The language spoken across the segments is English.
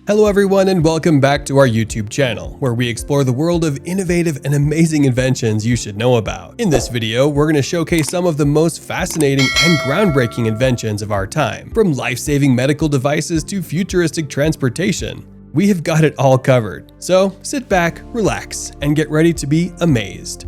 Hello everyone and welcome back to our YouTube channel, where we explore the world of innovative and amazing inventions you should know about. In this video, we're going to showcase some of the most fascinating and groundbreaking inventions of our time. From life-saving medical devices to futuristic transportation, we have got it all covered. So sit back, relax, and get ready to be amazed.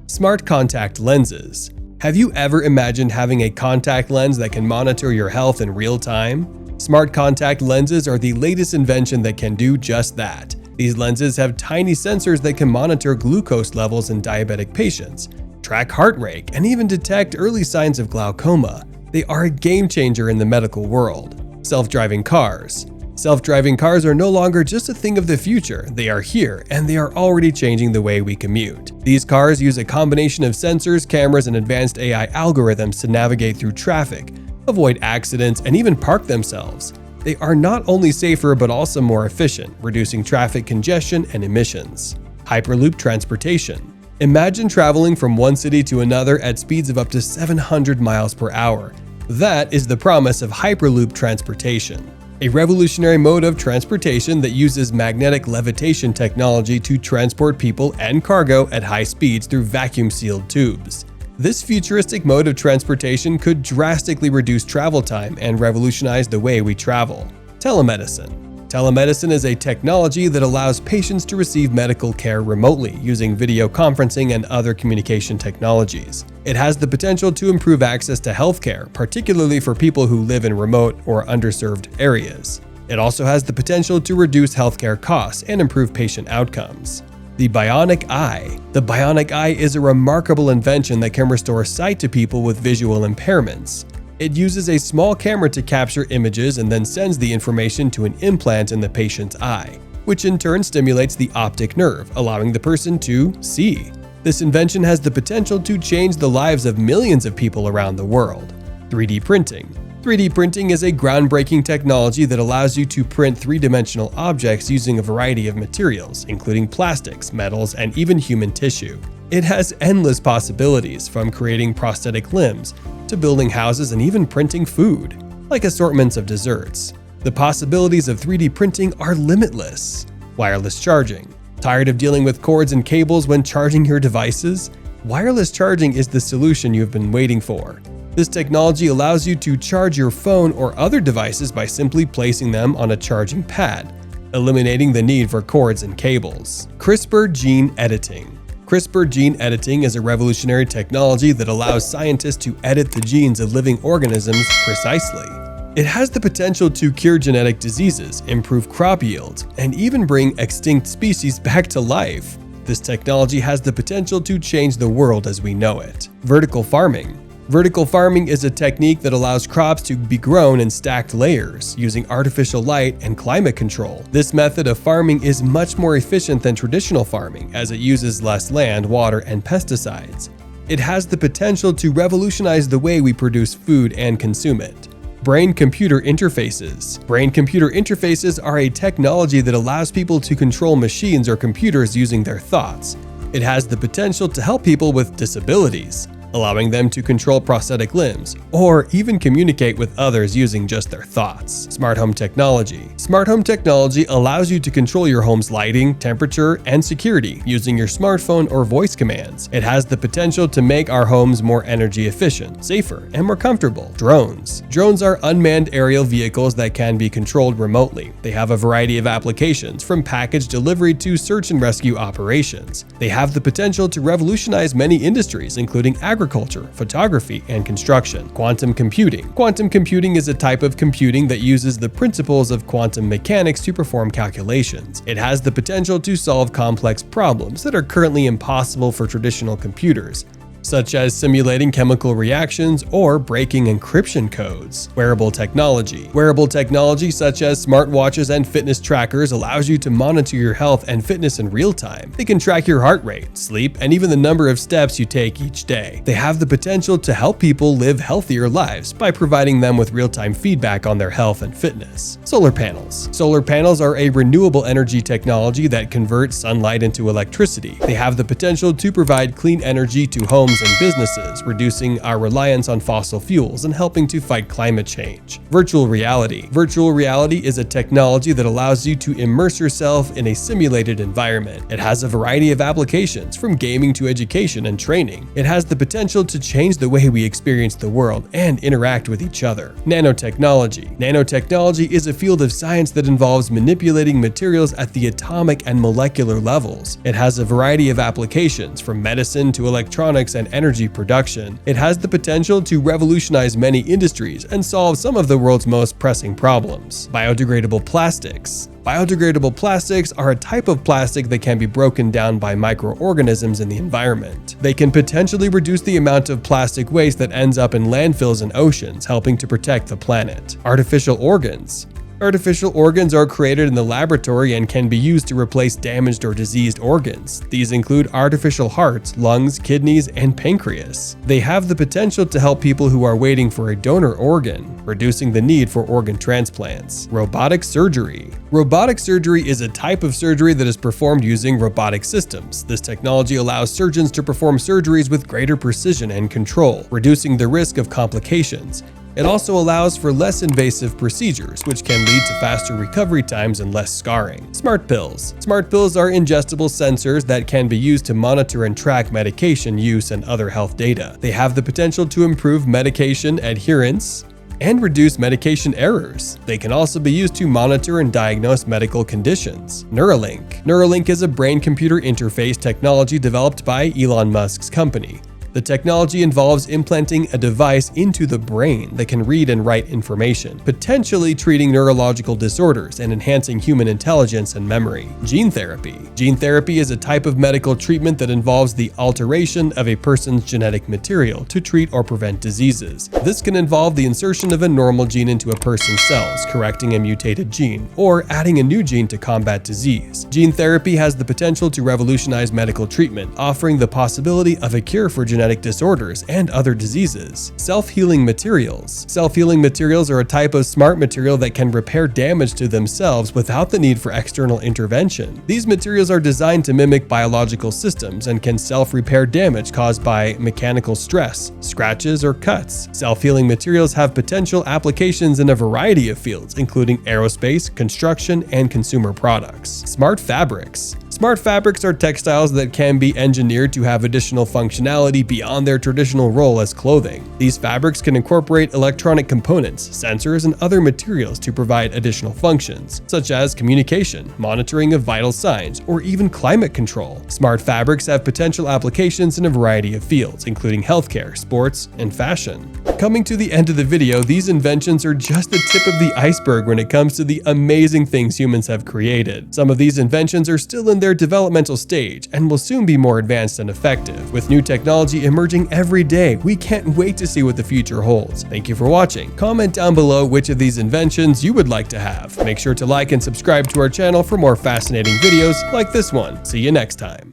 Smart contact lenses. Have you ever imagined having a contact lens that can monitor your health in real time? Smart contact lenses are the latest invention that can do just that. These lenses have tiny sensors that can monitor glucose levels in diabetic patients, track heart rate, and even detect early signs of glaucoma. They are a game changer in the medical world. Self-driving cars. Self-driving cars are no longer just a thing of the future, they are here, and they are already changing the way we commute. These cars use a combination of sensors, cameras, and advanced AI algorithms to navigate through traffic, avoid accidents, and even park themselves. They are not only safer but also more efficient, reducing traffic congestion and emissions. Hyperloop transportation. Imagine traveling from one city to another at speeds of up to 700 miles per hour. That is the promise of Hyperloop transportation. A revolutionary mode of transportation that uses magnetic levitation technology to transport people and cargo at high speeds through vacuum-sealed tubes. This futuristic mode of transportation could drastically reduce travel time and revolutionize the way we travel. Telemedicine. Telemedicine is a technology that allows patients to receive medical care remotely using video conferencing and other communication technologies. It has the potential to improve access to healthcare, particularly for people who live in remote or underserved areas. It also has the potential to reduce healthcare costs and improve patient outcomes. The bionic eye. The bionic eye is a remarkable invention that can restore sight to people with visual impairments. It uses a small camera to capture images and then sends the information to an implant in the patient's eye, which in turn stimulates the optic nerve, allowing the person to see. This invention has the potential to change the lives of millions of people around the world. 3D printing. 3D printing is a groundbreaking technology that allows you to print three-dimensional objects using a variety of materials, including plastics, metals, and even human tissue. It has endless possibilities, from creating prosthetic limbs to building houses and even printing food, like assortments of desserts. The possibilities of 3D printing are limitless. Wireless charging. Tired of dealing with cords and cables when charging your devices? Wireless charging is the solution you've been waiting for. This technology allows you to charge your phone or other devices by simply placing them on a charging pad, eliminating the need for cords and cables. CRISPR gene editing. CRISPR gene editing is a revolutionary technology that allows scientists to edit the genes of living organisms precisely. It has the potential to cure genetic diseases, improve crop yields, and even bring extinct species back to life. This technology has the potential to change the world as we know it. Vertical farming. Vertical farming is a technique that allows crops to be grown in stacked layers, using artificial light and climate control. This method of farming is much more efficient than traditional farming, as it uses less land, water, and pesticides. It has the potential to revolutionize the way we produce food and consume it. Brain-computer interfaces. Brain-computer interfaces are a technology that allows people to control machines or computers using their thoughts. It has the potential to help people with disabilities, allowing them to control prosthetic limbs, or even communicate with others using just their thoughts. Smart home technology. Smart home technology allows you to control your home's lighting, temperature, and security using your smartphone or voice commands. It has the potential to make our homes more energy efficient, safer, and more comfortable. Drones. Drones are unmanned aerial vehicles that can be controlled remotely. They have a variety of applications, from package delivery to search and rescue operations. They have the potential to revolutionize many industries, including agriculture, photography, and construction. Quantum computing. Quantum computing is a type of computing that uses the principles of quantum mechanics to perform calculations. It has the potential to solve complex problems that are currently impossible for traditional computers, such as simulating chemical reactions or breaking encryption codes. Wearable technology. Wearable technology such as smartwatches and fitness trackers allows you to monitor your health and fitness in real time. They can track your heart rate, sleep, and even the number of steps you take each day. They have the potential to help people live healthier lives by providing them with real-time feedback on their health and fitness. Solar panels. Solar panels are a renewable energy technology that converts sunlight into electricity. They have the potential to provide clean energy to homes and businesses, reducing our reliance on fossil fuels and helping to fight climate change. Virtual reality. Virtual reality is a technology that allows you to immerse yourself in a simulated environment. It has a variety of applications, from gaming to education and training. It has the potential to change the way we experience the world and interact with each other. Nanotechnology. Nanotechnology is a field of science that involves manipulating materials at the atomic and molecular levels. It has a variety of applications, from medicine to electronics and energy production. It has the potential to revolutionize many industries and solve some of the world's most pressing problems. Biodegradable plastics. Biodegradable plastics are a type of plastic that can be broken down by microorganisms in the environment. They can potentially reduce the amount of plastic waste that ends up in landfills and oceans, helping to protect the planet. Artificial organs. Artificial organs are created in the laboratory and can be used to replace damaged or diseased organs. These include artificial hearts, lungs, kidneys, and pancreas. They have the potential to help people who are waiting for a donor organ, reducing the need for organ transplants. Robotic surgery. Robotic surgery is a type of surgery that is performed using robotic systems. This technology allows surgeons to perform surgeries with greater precision and control, reducing the risk of complications. It also allows for less invasive procedures, which can lead to faster recovery times and less scarring. Smart pills. Smart pills are ingestible sensors that can be used to monitor and track medication use and other health data. They have the potential to improve medication adherence and reduce medication errors. They can also be used to monitor and diagnose medical conditions. Neuralink. Neuralink is a brain-computer interface technology developed by Elon Musk's company. The technology involves implanting a device into the brain that can read and write information, potentially treating neurological disorders and enhancing human intelligence and memory. Gene therapy. Gene therapy is a type of medical treatment that involves the alteration of a person's genetic material to treat or prevent diseases. This can involve the insertion of a normal gene into a person's cells, correcting a mutated gene, or adding a new gene to combat disease. Gene therapy has the potential to revolutionize medical treatment, offering the possibility of a cure for genetic disorders and other diseases. Self-healing materials. Self-healing materials are a type of smart material that can repair damage to themselves without the need for external intervention. These materials are designed to mimic biological systems and can self-repair damage caused by mechanical stress, scratches, or cuts. Self-healing materials have potential applications in a variety of fields, including aerospace, construction, and consumer products. Smart fabrics. Smart fabrics are textiles that can be engineered to have additional functionality beyond their traditional role as clothing. These fabrics can incorporate electronic components, sensors, and other materials to provide additional functions, such as communication, monitoring of vital signs, or even climate control. Smart fabrics have potential applications in a variety of fields, including healthcare, sports, and fashion. Coming to the end of the video, these inventions are just the tip of the iceberg when it comes to the amazing things humans have created. Some of these inventions are still in their developmental stage and will soon be more advanced and effective. With new technology emerging every day, we can't wait to see what the future holds. Thank you for watching. Comment down below which of these inventions you would like to have. Make sure to like and subscribe to our channel for more fascinating videos like this one. See you next time.